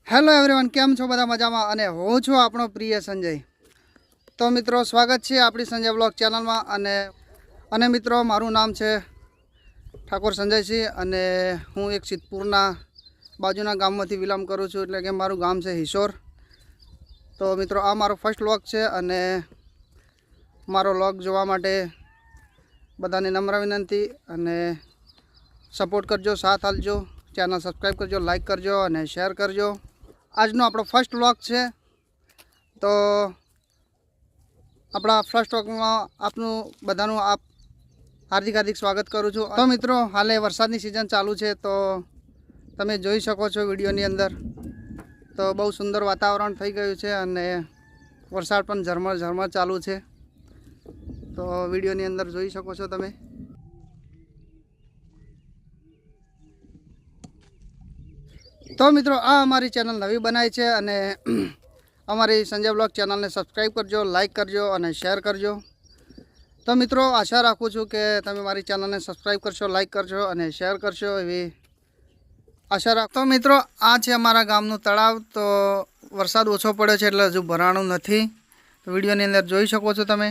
Hello everyone, કેમ છો બધા મજામાં? અને હું છું આપણો પ્રિય સંજય. તો મિત્રો, સ્વાગત છે આપણી સંજય બ્લોગ ચેનલમાં. અને મિત્રો, મારું નામ છે ઠાકોર સંજયસિંહ અને હું એક સિદ્ધપુરના બાજુના ગામમાંથી બિલોંગ કરું છું, એટલે કે મારું ગામ છે હિશોર. તો મિત્રો, આ મારો ફર્સ્ટ વ્લોગ છે અને મારો વ્લોગ જોવા માટે બધાને નમ્ર વિનંતી અને સપોર્ટ કરજો, સાથ આપજો, ચેનલ સબસ્ક્રાઈબ કરજો, લાઈક કરજો અને શેર કરજો. આજનો આપણો ફર્સ્ટ વ્લોગ છે. તો આપણા ફર્સ્ટ વ્લોગમાં આપનું બધાનું હાર્દિક સ્વાગત કરું છું. તો મિત્રો, હાલે વરસાદની સિઝન ચાલુ છે, તો તમે જોઈ શકો છો વિડીયોની અંદર. તો બહુ સુંદર વાતાવરણ થઈ ગયું છે અને વરસાદ પણ ઝરમર ચાલુ છે. તો વિડીયોની અંદર જોઈ શકો છો તમે. તો મિત્રો, આ અમારી ચેનલ નવી બનાવી છે અને અમારી સંજય બ્લોગ ચેનલને સબસ્ક્રાઈબ કરજો, લાઈક કરજો અને શેર કરજો. તો મિત્રો, આશા રાખું છું કે તમે મારી ચેનલને સબસ્ક્રાઈબ કરશો, લાઈક કરશો અને શેર કરશો, એવી આશા રાખ. તો મિત્રો, આ છે અમારા ગામનું તળાવ. તો વરસાદ ઓછો પડ્યો છે એટલે હજુ ભરાણું નથી. તો વિડીયોની અંદર જોઈ શકો છો તમે.